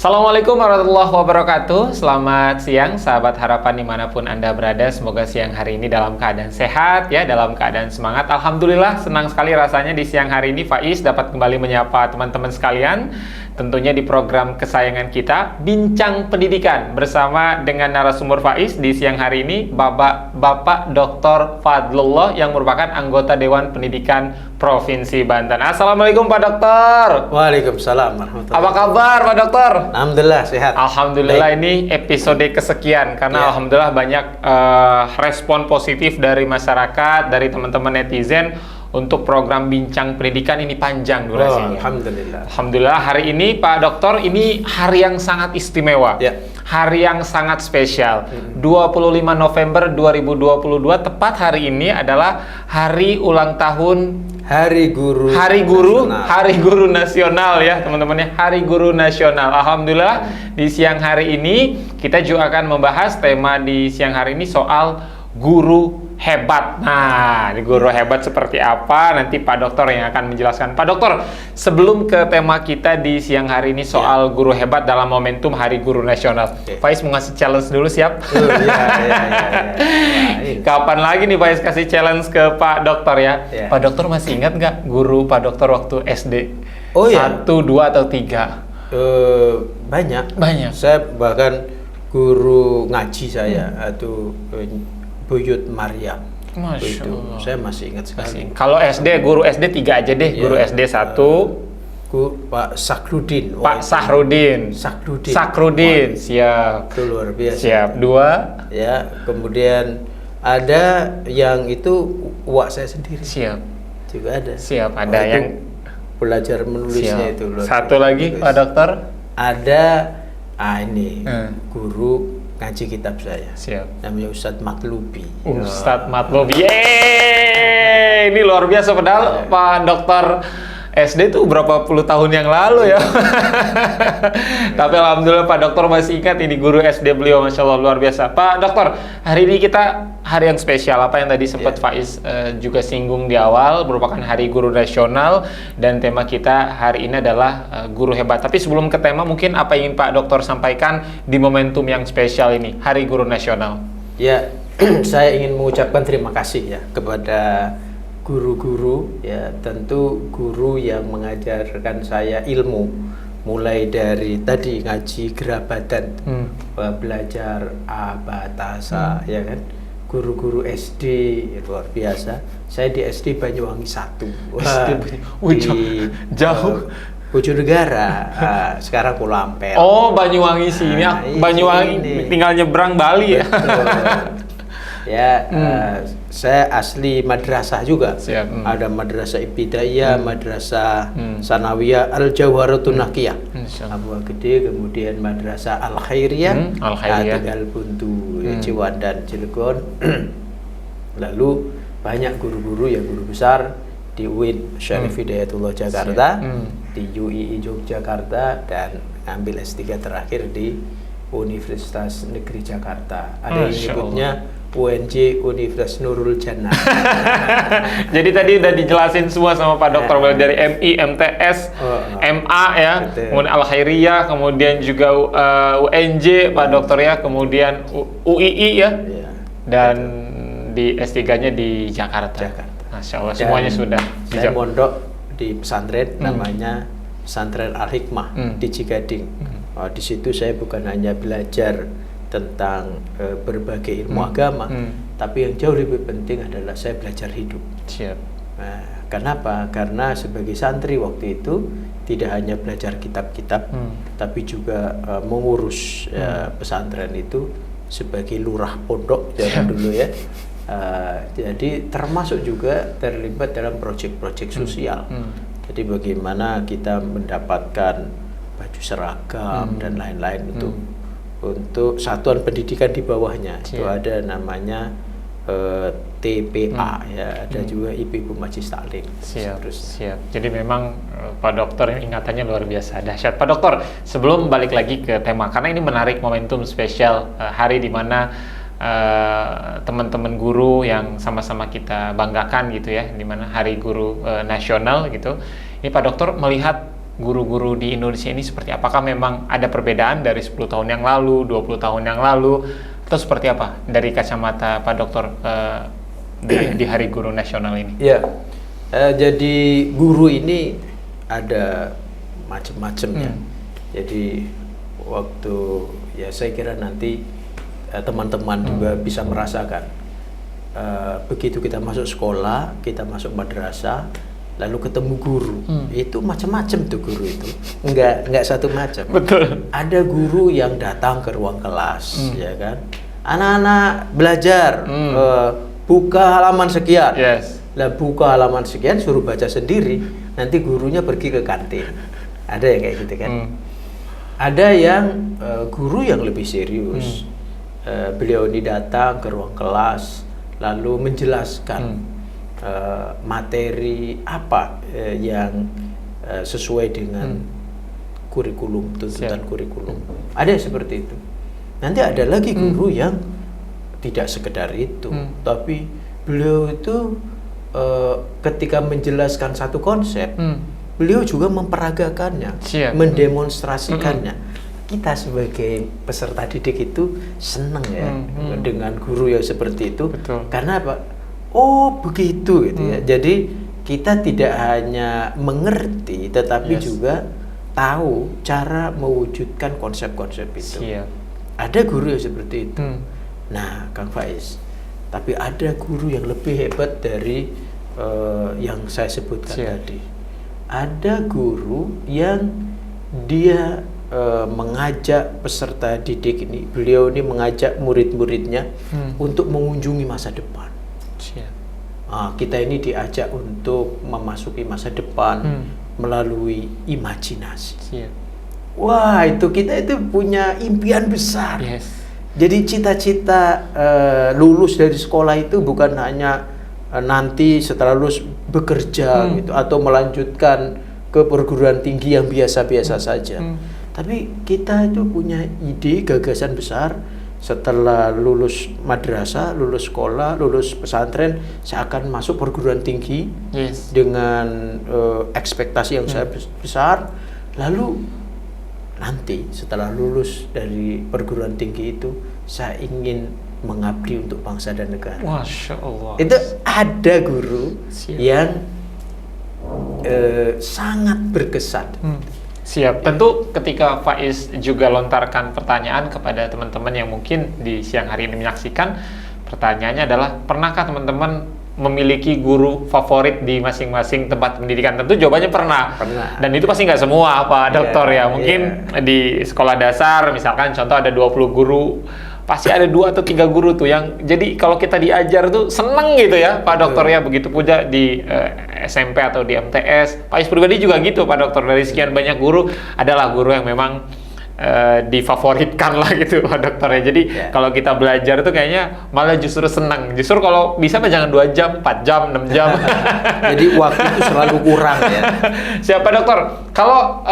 Assalamualaikum warahmatullahi wabarakatuh. Selamat siang sahabat harapan dimanapun Anda berada. Semoga siang hari ini dalam keadaan sehat ya, dalam keadaan semangat. Alhamdulillah senang sekali rasanya di siang hari ini Faiz dapat kembali menyapa teman-teman sekalian. Tentunya di program kesayangan kita, Bincang Pendidikan, bersama dengan narasumber Faiz di siang hari ini, Bapak Dr. Fadlullah yang merupakan anggota Dewan Pendidikan Provinsi Banten. Assalamualaikum Pak Dokter. Waalaikumsalam warahmatullahi Apa kabar Pak Dokter? Alhamdulillah sehat. Alhamdulillah. Baik. Ini episode kesekian karena alhamdulillah banyak respon positif dari masyarakat, dari teman-teman netizen untuk program Bincang Pendidikan ini panjang durasinya. Alhamdulillah. Alhamdulillah hari ini Pak Dokter, ini hari yang sangat istimewa. Ya. Hari yang sangat spesial. 25 November 2022 tepat hari ini adalah hari ulang tahun Hari Guru Nasional. Hari Guru Nasional ya teman-teman ya, Hari Guru Nasional. Alhamdulillah di siang hari ini kita juga akan membahas tema di siang hari ini soal guru hebat. Nah, di guru hebat seperti apa nanti Pak Dokter yang akan menjelaskan. Pak Dokter, sebelum ke tema kita di siang hari ini soal guru hebat dalam momentum Hari Guru Nasional, Faiz mau ngasih challenge dulu, siap? Kapan lagi nih Faiz kasih challenge ke Pak Dokter ya? Pak Dokter masih ingat nggak guru Pak Dokter waktu SD? Oh iya. 1, 2 atau 3? Banyak. Saya bahkan guru ngaji saya atau Buyut Maryam. Masya Allah. Saya masih ingat sekali. Kalau SD, guru SD 3 aja deh. Guru SD 1. Pak Sakrudin. Pak Sakrudin. Sakrudin. Siap. Itu luar biasa. Siap. 2. Ya, kemudian ada yang itu uak saya sendiri. Siap. Juga ada. Siap. Ada yang belajar menulisnya. Siap. Itu luar biasa. Satu lagi Pak Dokter. Ada ini guru ngaji kitab saya. Siap. Namanya Ustadz Matlubi. Ustadz Matlubi. Yeay! Ini luar biasa padahal Pak Dokter SD itu berapa puluh tahun yang lalu ya. Tapi alhamdulillah Pak Dokter masih ingat ini guru SD beliau, Masya Allah luar biasa. Pak Dokter, hari ini kita hari yang spesial, apa yang tadi sempat Faiz juga singgung di awal, merupakan Hari Guru Nasional dan tema kita hari ini adalah guru hebat. Tapi sebelum ke tema, mungkin apa yang ingin Pak Dokter sampaikan di momentum yang spesial ini, Hari Guru Nasional? Ya, saya ingin mengucapkan terima kasih ya kepada guru-guru, ya tentu guru yang mengajarkan saya ilmu, mulai dari tadi ngaji gerabadan, belajar abatasa, ya kan, guru-guru SD luar biasa. Saya di SD Banyuwangi 1, jauh. Bojonegara, sekarang Pulau Ampel. Oh, Banyuwangi sini. Banyuwangi tinggal nyebrang Bali ya. Ya, saya asli madrasah juga. Ada madrasah ibtidaiyah, madrasah sanawiyah Al-Jawharatun Naqiyah, Abu Gede, kemudian madrasah Al-Khairiyah, Tegal Buntu, Ciwandan, Cilegon. Lalu banyak guru-guru yang guru besar di UIN Syarif Hidayatullah Jakarta, di UII Yogyakarta, dan ambil S3 terakhir di Universitas Negeri Jakarta. Ada yang nyebutnya UNJ Universitas Nurul Jannah. Jadi tadi udah dijelasin semua sama Pak Dokter, mulai dari MI, MTS, MA ya, kemudian Al-Khairiyah, kemudian juga UNJ Pak Dokter ya, kemudian UII ya, dan di S3-nya di Jakarta. Masya Allah, semuanya sudah. Saya mondok di pesantren namanya Pesantren Al-Hikmah di Cigading. Di situ saya bukan hanya belajar tentang berbagai ilmu agama, tapi yang jauh lebih penting adalah saya belajar hidup. Kenapa? Karena sebagai santri waktu itu tidak hanya belajar kitab-kitab, tapi juga mengurus pesantren itu sebagai lurah pondok zaman dulu ya. Jadi termasuk juga terlibat dalam proyek-proyek sosial. Jadi bagaimana kita mendapatkan baju seragam dan lain-lain itu untuk satuan pendidikan di bawahnya. Itu ada namanya TPA ya, ada juga ibu-ibu majlis taklim. Siap. Jadi memang Pak Dokter ingatannya luar biasa dahsyat. Pak Dokter, sebelum balik lagi ke tema, karena ini menarik momentum spesial hari di mana teman-teman guru yang sama-sama kita banggakan gitu ya, di mana Hari Guru Nasional gitu. Ini Pak Dokter melihat guru-guru di Indonesia ini seperti apa? Apakah memang ada perbedaan dari 10 tahun yang lalu, 20 tahun yang lalu, atau seperti apa dari kacamata Pak Dokter di Hari Guru Nasional ini? Ya, jadi guru ini ada macam-macam ya. Jadi waktu ya saya kira nanti teman-teman juga bisa merasakan begitu kita masuk sekolah, kita masuk madrasah, lalu ketemu guru, itu macam-macam tuh guru itu, nggak satu macam. Betul. Ada guru yang datang ke ruang kelas, ya kan, anak-anak belajar, buka halaman sekian, lah buka halaman sekian suruh baca sendiri, nanti gurunya pergi ke kantin, ada yang kayak gitu kan. Ada yang guru yang lebih serius, beliau ini datang ke ruang kelas lalu menjelaskan materi apa yang sesuai dengan kurikulum, tuntutan kurikulum. Ada yang seperti itu. Nanti ada lagi guru yang tidak sekedar itu, tapi beliau itu ketika menjelaskan satu konsep, beliau juga memperagakannya, mendemonstrasikannya. Kita sebagai peserta didik itu senang ya dengan guru yang seperti itu. Betul. Karena apa? Oh begitu gitu ya. Jadi kita tidak hanya mengerti, tetapi juga tahu cara mewujudkan konsep-konsep itu. Ada guru yang seperti itu. Nah, Kang Faiz, tapi ada guru yang lebih hebat dari yang saya sebutkan tadi. Ada guru yang dia mengajak peserta didik ini, beliau ini mengajak murid-muridnya untuk mengunjungi masa depan. Kita ini diajak untuk memasuki masa depan melalui imajinasi. Wah, itu kita itu punya impian besar. Jadi cita-cita lulus dari sekolah itu bukan hanya nanti setelah lulus bekerja gitu, atau melanjutkan ke perguruan tinggi yang biasa-biasa saja. Tapi kita itu punya ide, gagasan besar. Setelah lulus madrasah, lulus sekolah, lulus pesantren, saya akan masuk perguruan tinggi dengan ekspektasi yang sangat besar. Lalu nanti setelah lulus dari perguruan tinggi itu, saya ingin mengabdi untuk bangsa dan negara. Masya Allah. Itu ada guru yang sangat berkesan. Siap. Tentu ketika Faiz juga lontarkan pertanyaan kepada teman-teman yang mungkin di siang hari ini menyaksikan, pertanyaannya adalah, pernahkah teman-teman memiliki guru favorit di masing-masing tempat pendidikan? Tentu jawabannya pernah. Dan itu pasti nggak semua, Pak Dokter ya. Mungkin di sekolah dasar misalkan contoh ada 20 guru, pasti ada 2 atau 3 guru tuh yang jadi kalau kita diajar tuh seneng gitu ya Pak Dokter ya. Begitu pula di SMP atau di MTS. Pak Is pribadi juga gitu Pak Dokter, dari sekian banyak guru adalah guru yang memang difavoritkan lah gitu Pak Dokter ya. Jadi kalau kita belajar tuh kayaknya malah justru senang. Justru kalau bisa jangan 2 jam, 4 jam, 6 jam. Jadi waktu itu selalu kurang ya. Siapa Dokter? Kalau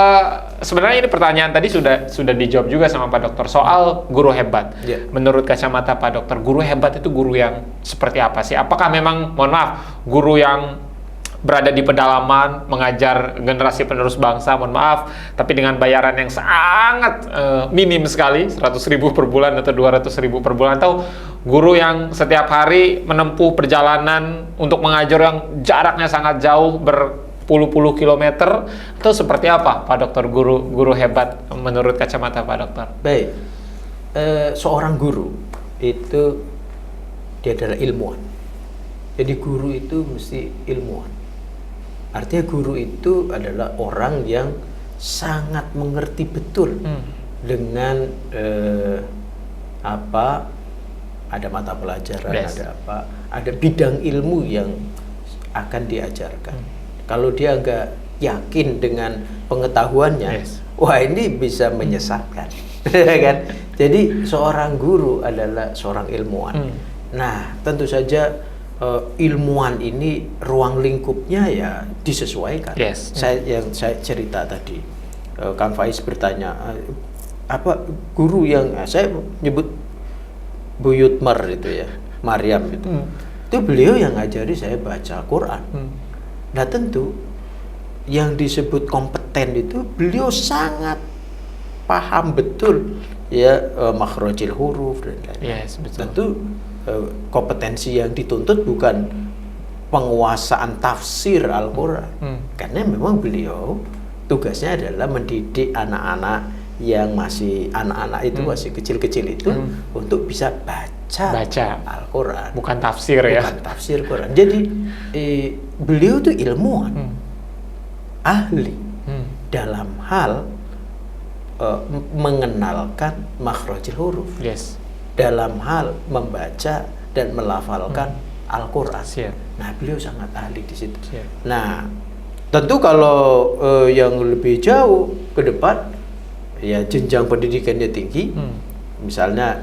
sebenarnya ini pertanyaan tadi sudah dijawab juga sama Pak Dokter soal guru hebat. Menurut kacamata Pak Dokter, guru hebat itu guru yang seperti apa sih? Apakah memang, mohon maaf, guru yang berada di pedalaman mengajar generasi penerus bangsa, mohon maaf, tapi dengan bayaran yang sangat minim sekali, 100.000 per bulan atau 200.000 per bulan, atau guru yang setiap hari menempuh perjalanan untuk mengajar yang jaraknya sangat jauh, berpuluh-puluh kilometer, atau seperti apa Pak Dokter guru hebat menurut kacamata Pak Dokter? Baik, seorang guru itu dia adalah ilmuwan. Jadi guru itu mesti ilmuwan. Artinya guru itu adalah orang yang sangat mengerti betul dengan ada mata pelajaran, ada bidang ilmu yang akan diajarkan. Kalau dia nggak yakin dengan pengetahuannya, wah ini bisa menyesatkan, kan? Jadi seorang guru adalah seorang ilmuwan. Nah, tentu saja ilmuwan ini ruang lingkupnya ya disesuaikan. Saya cerita tadi, Kang Faiz bertanya apa guru yang saya nyebut Bu Yutmar itu ya, Maryam itu beliau yang ngajari saya baca Quran. Nah tentu yang disebut kompeten itu beliau sangat paham betul ya makhrajil huruf dan lain-lain. Yes, betul. Tentu kompetensi yang dituntut bukan penguasaan tafsir Al-Qur'an. Karena memang beliau tugasnya adalah mendidik anak-anak yang masih anak-anak itu masih kecil-kecil itu untuk bisa baca Al-Qur'an. Bukan tafsir ya. Bukan tafsir Quran. Jadi beliau itu ilmuwan, ahli dalam hal mengenalkan makhrajil huruf. Yes. Dalam hal membaca dan melafalkan Al-Qur'an. Nah, beliau sangat ahli di situ. Nah, tentu kalau yang lebih jauh ke depan, ya jenjang pendidikannya tinggi. Misalnya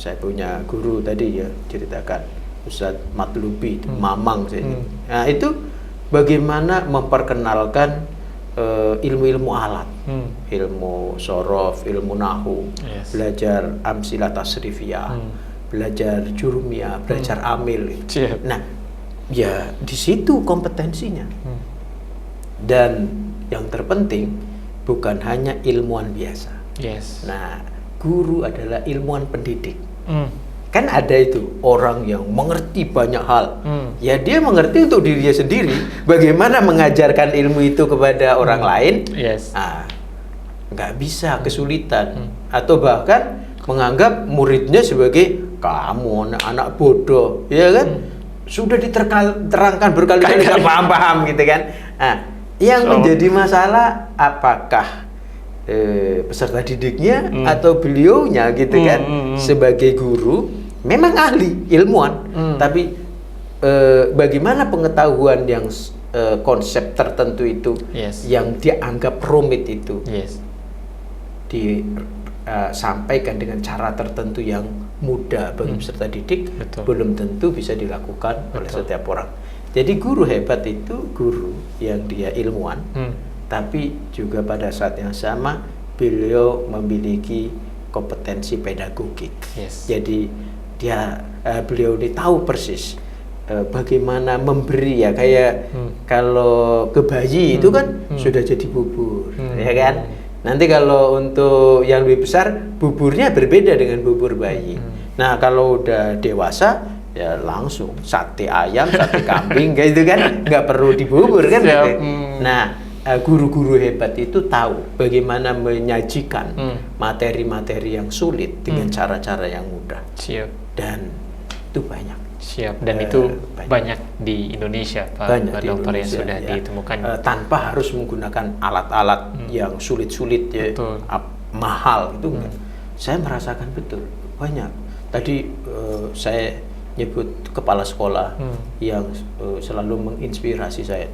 saya punya guru tadi ya ceritakan Ustadz Matlubi, Mamang saya. Nah, itu bagaimana memperkenalkan ilmu-ilmu alat, ilmu sorof, ilmu nahu, belajar amsilah tasrifiyah, belajar jurumiyah, belajar amil. Nah, ya di situ kompetensinya. Dan yang terpenting bukan hanya ilmuwan biasa. Nah, guru adalah ilmuwan pendidik. Kan ada itu orang yang mengerti banyak hal. Ya dia mengerti untuk dirinya sendiri. Bagaimana mengajarkan ilmu itu kepada orang lain? Nggak bisa, kesulitan. Atau bahkan menganggap muridnya sebagai kamu anak bodoh, ya kan? Sudah diterangkan berkali-kali nggak paham-paham gitu kan? Nah, yang menjadi masalah apakah peserta didiknya atau beliaunya gitu kan? Sebagai guru memang ahli ilmuwan, tapi bagaimana pengetahuan yang konsep tertentu itu yang dianggap rumit itu disampaikan dengan cara tertentu yang mudah bagi peserta didik, belum tentu bisa dilakukan oleh setiap orang. Jadi guru hebat itu guru yang dia ilmuwan, tapi juga pada saat yang sama beliau memiliki kompetensi pedagogik. Jadi beliau ini tahu persis bagaimana memberi ya, kayak kalau ke bayi itu kan sudah jadi bubur, ya kan? Nanti kalau untuk yang lebih besar buburnya berbeda dengan bubur bayi. Nah, kalau udah dewasa ya langsung sate ayam, sate kambing gitu kan, nggak perlu dibubur kan? Nah, guru-guru hebat itu tahu bagaimana menyajikan materi-materi yang sulit dengan cara-cara yang mudah. Dan itu banyak. Dan itu banyak di Indonesia, Pak Dokter, yang sudah ditemukan. Tanpa harus menggunakan alat-alat yang sulit-sulit ya, mahal itu enggak. Saya merasakan betul banyak. Tadi saya nyebut kepala sekolah yang selalu menginspirasi saya.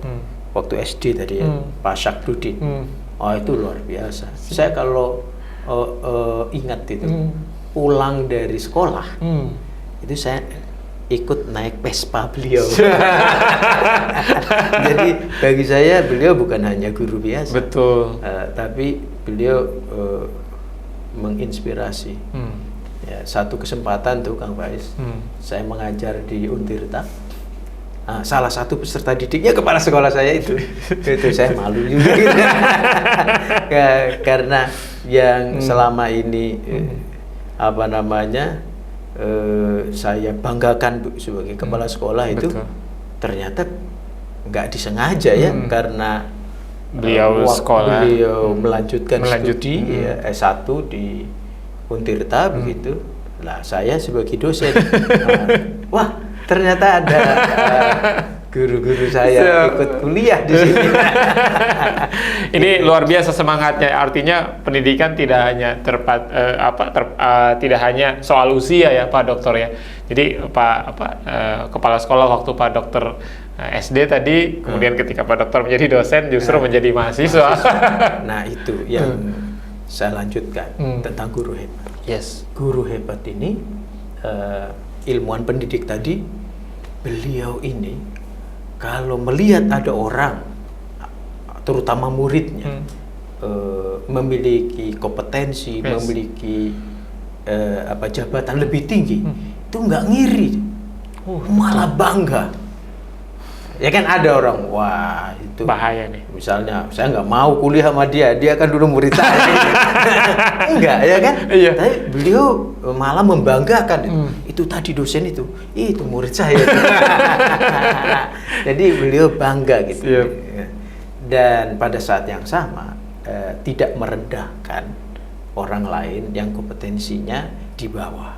Waktu SD tadi ya, Pak Syakruddin. Itu luar biasa. Saya kalau ingat itu pulang dari sekolah, itu saya ikut naik Vespa beliau. Jadi bagi saya beliau bukan hanya guru biasa, tapi beliau menginspirasi. Ya, satu kesempatan tuh Kang Faiz, saya mengajar di Untirta. Salah satu peserta didiknya kepala sekolah saya itu saya malu juga gitu. Karena yang selama ini saya banggakan sebagai kepala sekolah itu ternyata nggak disengaja ya, karena beliau melanjutkan studi ya, S1 di Untirta begitu. Lah saya sebagai dosen, wah ternyata ada guru-guru saya ikut kuliah di sini. Ini luar biasa semangatnya. Artinya pendidikan tidak hanya tidak hanya soal usia ya Pak Dokter ya. Jadi kepala sekolah waktu Pak Dokter SD tadi, kemudian ketika Pak Dokter menjadi dosen justru menjadi mahasiswa. Nah itu yang saya lanjutkan tentang guru hebat. Guru hebat ini ilmuwan pendidik tadi, beliau ini kalau melihat ada orang, terutama muridnya, memiliki kompetensi, memiliki jabatan lebih tinggi, itu nggak ngiri, malah bangga. Ya kan ada orang, wah itu bahaya nih. Misalnya, saya nggak mau kuliah sama dia kan dulu murid saya. Enggak, ya kan? Iya. Tapi beliau malah membanggakan. Itu tadi dosen itu murid saya. Jadi beliau bangga gitu. Siap. Dan pada saat yang sama, tidak merendahkan orang lain yang kompetensinya di bawah.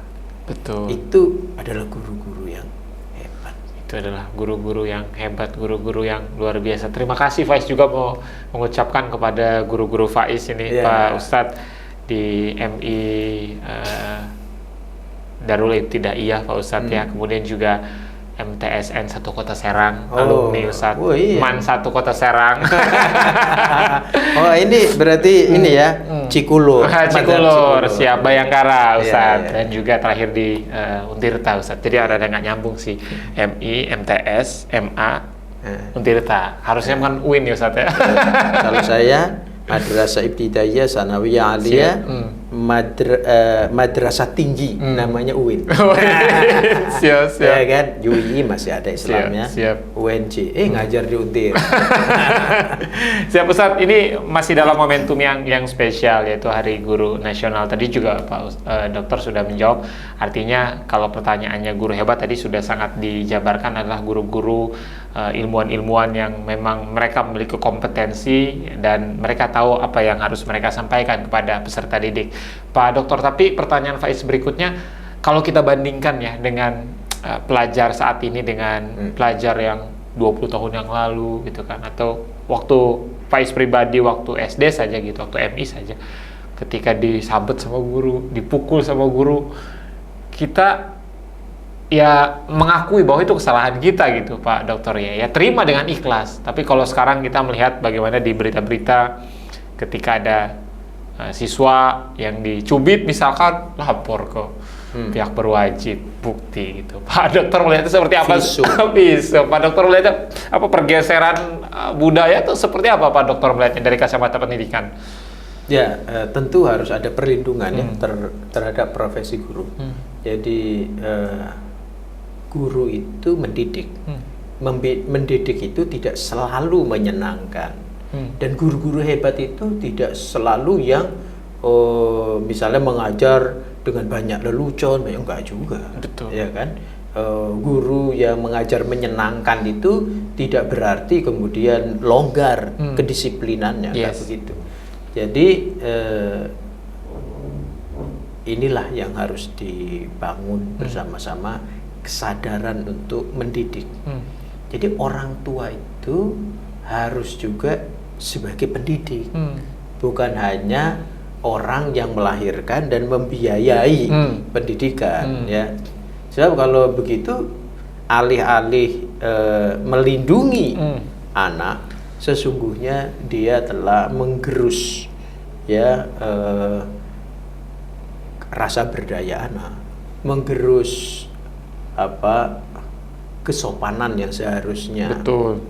Betul. Itu adalah guru-guru yang hebat. Itu adalah guru-guru yang hebat, guru-guru yang luar biasa. Terima kasih Faiz juga mau mengucapkan kepada guru-guru Faiz ini, Pak Ustadz di MI Darul Ibtidaiyah Pak Ustadz ya. Kemudian juga MTSN 1 Kota Serang, alumni Ustadz. MAN 1 Kota Serang. Oh ini berarti ini ya, Cikulur. Cikulur, siap Bayangkara Ustadz. Dan juga terakhir di Untirta Ustadz. Jadi ada nggak nyambung sih, MI, MTS, MA, Untirta. Harusnya kan UIN ya Ustadz ya. Kalau saya Madrasah Ibtidaiyah Sanawiyah Aliyah, madrasah tinggi namanya UIN. Siap. Ya kan, UI masih ada Islamnya. Siap. UNJ ngajar di Untir. Siap Ustadz, ini masih dalam momentum yang spesial, yaitu Hari Guru Nasional. Tadi juga Pak Dokter sudah menjawab. Artinya kalau pertanyaannya guru hebat tadi sudah sangat dijabarkan, adalah guru-guru ilmuwan-ilmuwan yang memang mereka memiliki kompetensi dan mereka tahu apa yang harus mereka sampaikan kepada peserta didik. Pak Dokter, tapi pertanyaan Faiz berikutnya, kalau kita bandingkan ya dengan pelajar saat ini dengan pelajar yang 20 tahun yang lalu gitu kan, atau waktu Faiz pribadi waktu SD saja gitu, waktu MI saja, ketika disabet sama guru, dipukul sama guru, kita ya mengakui bahwa itu kesalahan kita gitu Pak Dokter ya terima dengan ikhlas. Tapi kalau sekarang kita melihat bagaimana di berita-berita ketika ada siswa yang dicubit misalkan, lapor ke pihak berwajib bukti gitu. Pak Dokter melihatnya seperti apa? Bisa. Pak Dokter melihatnya apa, pergeseran budaya itu seperti apa Pak Dokter melihatnya dari kacamata pendidikan? Ya, tentu harus ada perlindungan ya terhadap profesi guru. Jadi guru itu mendidik. Mendidik itu tidak selalu menyenangkan. Dan guru-guru hebat itu tidak selalu yang misalnya mengajar dengan banyak lelucon, enggak juga. Betul. Ya kan? Guru yang mengajar menyenangkan itu tidak berarti kemudian longgar kedisiplinannya, enggak begitu. Jadi inilah yang harus dibangun bersama-sama, kesadaran untuk mendidik. Jadi orang tua itu harus juga sebagai pendidik, bukan hanya orang yang melahirkan dan membiayai pendidikan. Ya, sebab kalau begitu alih-alih melindungi anak, sesungguhnya dia telah menggerus ya rasa berdaya anak, menggerus kesopanan yang seharusnya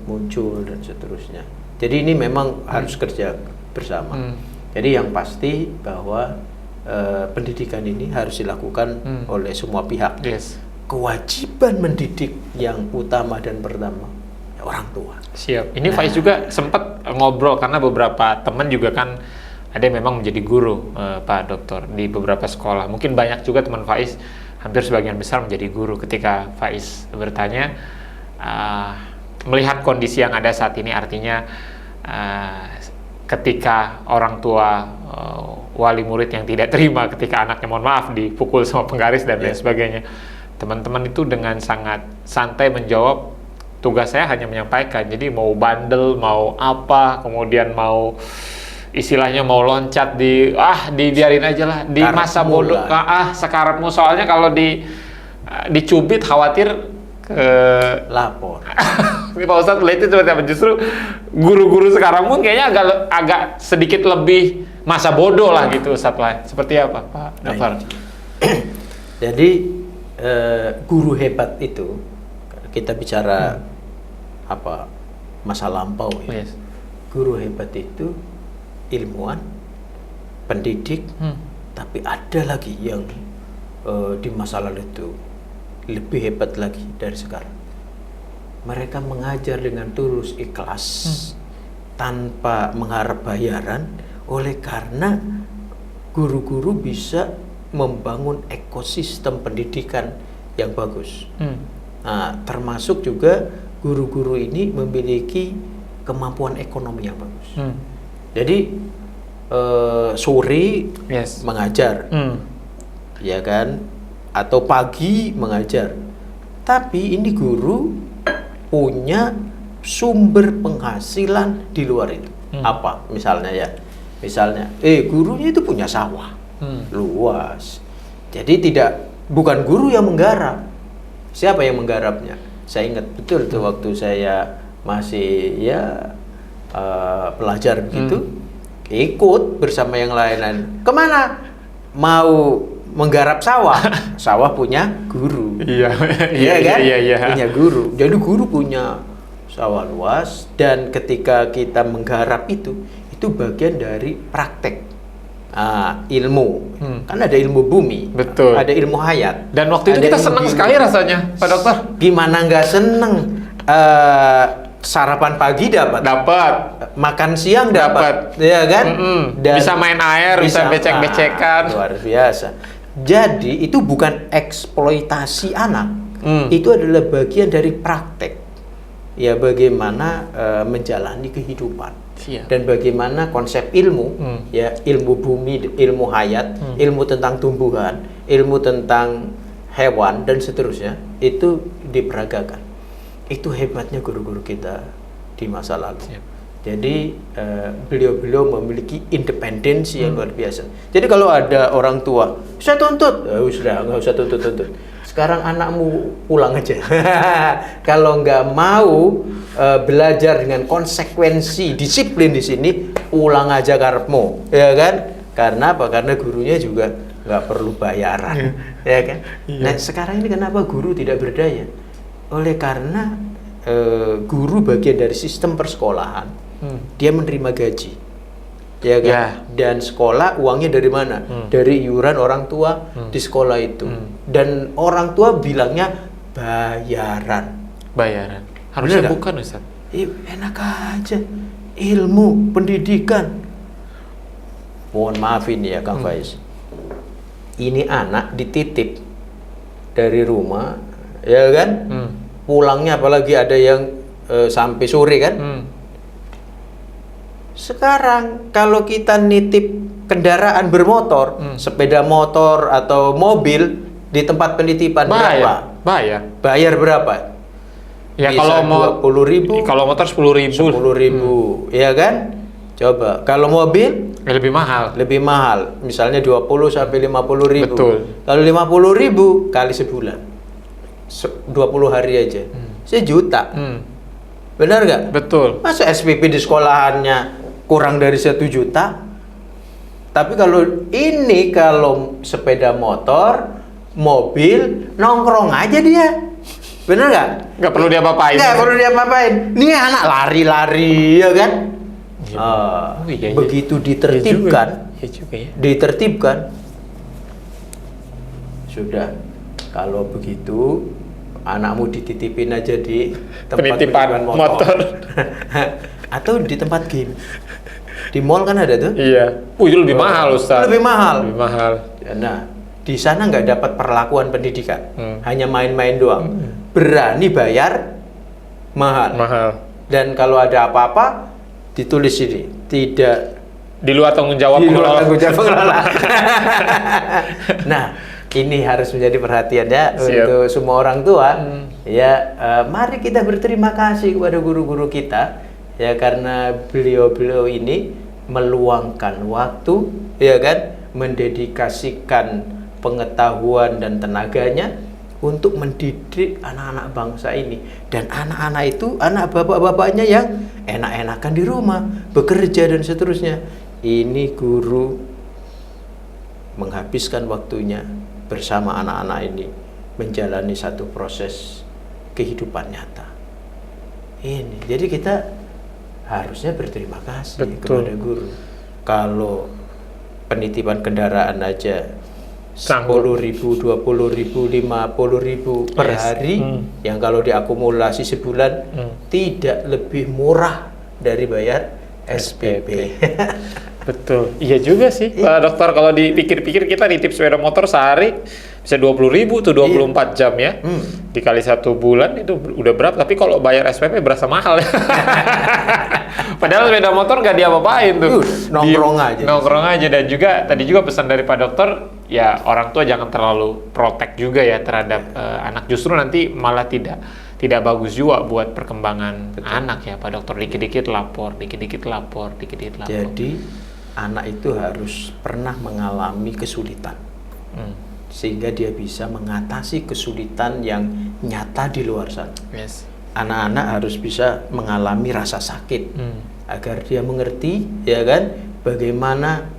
muncul dan seterusnya. Jadi ini memang harus kerja bersama. Jadi yang pasti bahwa pendidikan ini harus dilakukan oleh semua pihak. Kewajiban mendidik yang utama dan pertama orang tua. Siap. Ini Faiz juga sempat ngobrol karena beberapa teman juga kan ada yang memang menjadi guru Pak Dokter di beberapa sekolah. Mungkin banyak juga teman Faiz, hampir sebagian besar menjadi guru. Ketika Faiz bertanya, melihat kondisi yang ada saat ini, artinya ketika orang tua wali murid yang tidak terima ketika anaknya, mohon maaf, dipukul sama penggaris dan lain sebagainya, teman-teman itu dengan sangat santai menjawab, tugas saya hanya menyampaikan. Jadi mau bandel, mau apa, kemudian mau istilahnya mau loncat dibiarin aja lah, di masa bodoh, sekarapmu. Soalnya kalau dicubit khawatir lapor. Ini Pak Ustadz melihat itu seperti apa? Justru guru-guru sekarang pun kayaknya agak sedikit lebih masa bodoh lah gitu Ustadz lah. Seperti apa Pak Dokter? Jadi guru hebat itu, kita bicara masa lampau ya. Guru hebat itu ilmuwan, pendidik, tapi ada lagi yang di masa lalu itu lebih hebat lagi dari sekarang, mereka mengajar dengan tulus ikhlas tanpa mengharap bayaran, oleh karena guru-guru bisa membangun ekosistem pendidikan yang bagus. Nah, termasuk juga guru-guru ini memiliki kemampuan ekonomi yang bagus. Jadi sore mengajar, ya kan, atau pagi mengajar. Tapi ini guru punya sumber penghasilan di luar itu. Apa? Misalnya ya, gurunya itu punya sawah luas. Jadi bukan guru yang menggarap. Siapa yang menggarapnya? Saya ingat betul tuh waktu saya masih pelajar begitu, ikut bersama yang lain-lain. Kemana? Mau menggarap sawah. Sawah punya guru. Iya kan? Punya guru. Jadi guru punya sawah luas, dan ketika kita menggarap itu bagian dari praktek ilmu. Kan ada ilmu bumi, betul, ada ilmu hayat. Dan waktu itu kita senang sekali rasanya, Pak Dokter. Gimana nggak seneng? Sarapan pagi dapat, makan siang dapat, ya kan? Dan bisa main air, bisa becek-becekan, luar biasa. Jadi itu bukan eksploitasi anak, itu adalah bagian dari praktek. Ya, bagaimana menjalani kehidupan. Dan bagaimana konsep ilmu, ya, ilmu bumi, ilmu hayat, ilmu tentang tumbuhan, ilmu tentang hewan dan seterusnya, itu diperagakan. Itu hebatnya guru-guru kita di masa lalu. Jadi beliau-beliau memiliki independensi yang luar biasa. Jadi kalau ada orang tua, saya tuntut, sudah nggak usah tuntut. Sekarang anakmu pulang aja. Kalau nggak mau belajar dengan konsekuensi, disiplin di sini, pulang aja karepmu, ya kan? Karena apa? Karena gurunya juga nggak perlu bayaran, ya kan? Nah, sekarang ini kenapa guru tidak berdaya? Oleh karena guru bagian dari sistem persekolahan, dia menerima gaji, ya kan? Dan sekolah uangnya dari mana? Dari iuran orang tua di sekolah itu. Dan orang tua bilangnya bayaran. Harusnya bukan, Ustaz. Enak aja. Ilmu, pendidikan. Mohon maaf ini ya, Kang Faiz. Ini anak dititip dari rumah, ya kan? Pulangnya apalagi ada yang sampai sore kan? Sekarang kalau kita nitip kendaraan bermotor, sepeda motor atau mobil di tempat penitipan, berapa? Bayar berapa? Ya, bisa kalau mau 20.000, kalau motor 10.000, ya kan? Coba kalau mobil lebih mahal. Misalnya 20 sampai 50.000. Betul. Kalau 50.000 kali sebulan, 20 hari aja, 1 juta. Benar nggak? Betul. Masa SPP di sekolahannya kurang dari 1 juta? Tapi kalau sepeda motor, mobil, nongkrong aja dia. Bener nggak? Nggak perlu diapa-apain. Nih anak lari-lari, ya kan? Begitu ditertibkan, ditertibkan, sudah. Kalau begitu, anakmu dititipin aja di tempat penitipan motor. Atau di tempat game. Di mall kan ada tuh? Iya. Itu lebih mahal, Ustaz. Lebih mahal. Nah, di sana nggak dapat perlakuan pendidikan, hanya main-main doang. Berani bayar mahal. Dan kalau ada apa-apa, ditulis ini tidak di luar tanggung jawab pengelola. Nah, ini harus menjadi perhatian ya untuk semua orang tua. Ya, mari kita berterima kasih kepada guru-guru kita, ya, karena beliau-beliau ini meluangkan waktu, ya kan, mendedikasikan pengetahuan dan tenaganya untuk mendidik anak-anak bangsa ini. Dan anak-anak itu, anak bapak-bapaknya yang enak-enakan di rumah, bekerja dan seterusnya. Ini guru menghabiskan waktunya bersama anak-anak ini menjalani satu proses kehidupan nyata. Jadi kita harusnya berterima kasih kepada guru. Kalau penitipan kendaraan aja 10.000, 20.000, 50.000 per hari, yang kalau diakumulasi sebulan tidak lebih murah dari bayar SPP. Betul, iya juga sih Pak Dokter, kalau dipikir-pikir kita nitip sepeda motor sehari bisa 20.000 tuh 24 jam ya, dikali 1 bulan itu udah berapa, tapi kalau bayar SPP berasa mahal ya. Padahal sepeda motor nggak diapa-apain tuh, nongkrong aja. Dan juga tadi juga pesan dari Pak Dokter, ya orang tua jangan terlalu protek juga ya terhadap anak, justru nanti malah tidak bagus juga buat perkembangan anak ya Pak Dokter, dikit-dikit lapor. Jadi anak itu harus pernah mengalami kesulitan, sehingga dia bisa mengatasi kesulitan yang nyata di luar sana. Anak-anak harus bisa mengalami rasa sakit, agar dia mengerti, ya kan, bagaimana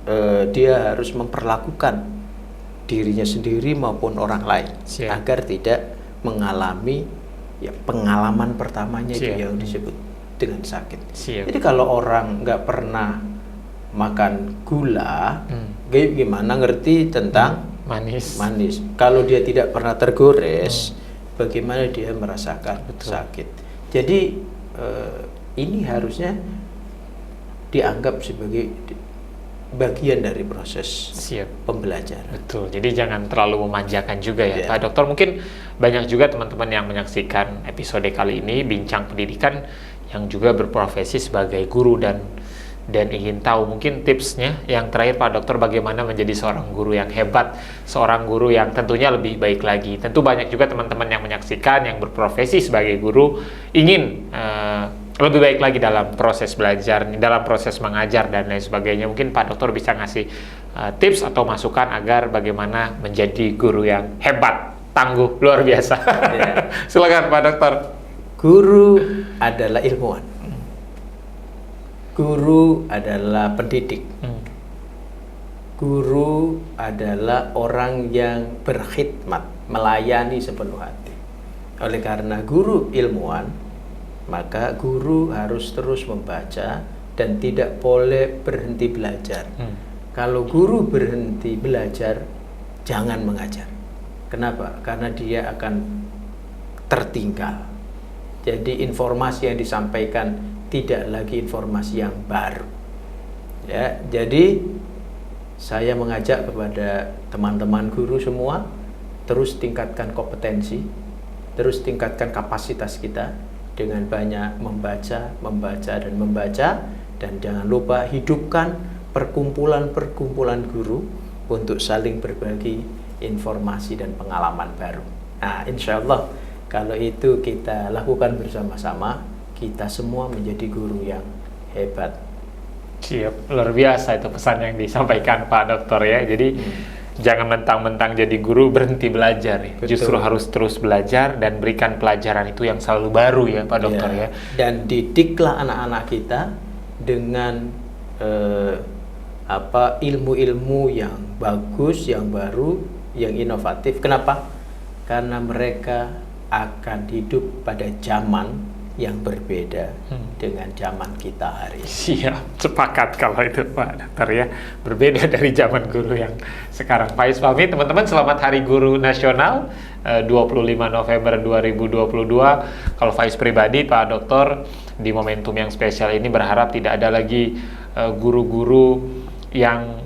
dia harus memperlakukan dirinya sendiri maupun orang lain, agar tidak mengalami pengalaman pertamanya itu yang disebut dengan sakit. Jadi kalau orang nggak pernah makan gula, gimana ngerti tentang manis? Kalau dia tidak pernah tergores, bagaimana dia merasakan sakit? Jadi ini harusnya dianggap sebagai bagian dari proses pembelajaran. Betul. Jadi jangan terlalu memanjakan juga ya Pak Dokter. Mungkin banyak juga teman-teman yang menyaksikan episode kali ini, Bincang Pendidikan, yang juga berprofesi sebagai guru dan ingin tahu mungkin tipsnya. Yang terakhir Pak Dokter, bagaimana menjadi seorang guru yang hebat, seorang guru yang tentunya lebih baik lagi. Tentu banyak juga teman-teman yang menyaksikan yang berprofesi sebagai guru ingin lebih baik lagi dalam proses belajar, dalam proses mengajar dan lain sebagainya. Mungkin Pak Dokter bisa ngasih tips atau masukan agar bagaimana menjadi guru yang hebat, tangguh, luar biasa. Silakan Pak Dokter. Guru adalah ilmuwan. Guru adalah pendidik. Guru adalah orang yang berkhidmat, melayani sepenuh hati. Oleh karena guru ilmuwan, maka guru harus terus membaca dan tidak boleh berhenti belajar. Kalau guru berhenti belajar, jangan mengajar. Kenapa? Karena dia akan tertinggal. Jadi informasi yang disampaikan tidak lagi informasi yang baru. Ya, jadi saya mengajak kepada teman-teman guru semua, terus tingkatkan kompetensi, terus tingkatkan kapasitas kita dengan banyak membaca, dan jangan lupa hidupkan perkumpulan-perkumpulan guru untuk saling berbagi informasi dan pengalaman baru. Nah, insya Allah kalau itu kita lakukan bersama-sama, kita semua menjadi guru yang hebat. Siap, luar biasa itu pesan yang disampaikan Pak Dokter ya. Jadi jangan mentang-mentang jadi guru berhenti belajar ya. Justru harus terus belajar dan berikan pelajaran itu yang selalu baru ya Pak Dokter ya. Dan didiklah anak-anak kita dengan ilmu-ilmu yang bagus, yang baru, yang inovatif. Kenapa? Karena mereka akan hidup pada zaman yang berbeda dengan zaman kita hari ini. Siap, sepakat kalau itu Pak Dokter ya. Berbeda dari zaman guru yang sekarang. Faiz pamit, teman-teman, selamat Hari Guru Nasional 25 November 2022. Kalau Faiz pribadi, Pak Dokter, di momentum yang spesial ini berharap tidak ada lagi guru-guru yang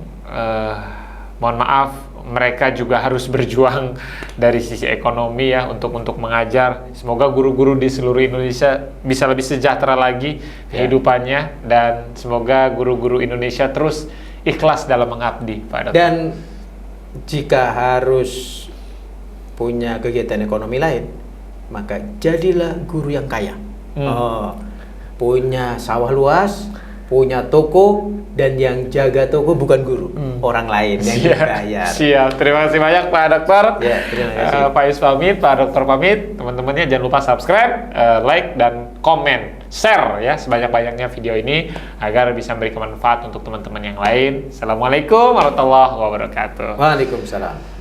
mohon maaf, mereka juga harus berjuang dari sisi ekonomi ya untuk mengajar. Semoga guru-guru di seluruh Indonesia bisa lebih sejahtera lagi kehidupannya, dan semoga guru-guru Indonesia terus ikhlas dalam mengabdi, Pak Dokter. Dan jika harus punya kegiatan ekonomi lain, maka jadilah guru yang kaya. Punya sawah luas, punya toko, dan yang jaga toko bukan guru, orang lain yang dibayar. Siap, terima kasih banyak Pak Dokter. Ya, terima kasih. Faiz pamit, Pak Dokter pamit. Teman-temannya jangan lupa subscribe, like, dan komen, share ya sebanyak-banyaknya video ini agar bisa memberikan manfaat untuk teman-teman yang lain. Assalamualaikum warahmatullahi wabarakatuh. Waalaikumsalam.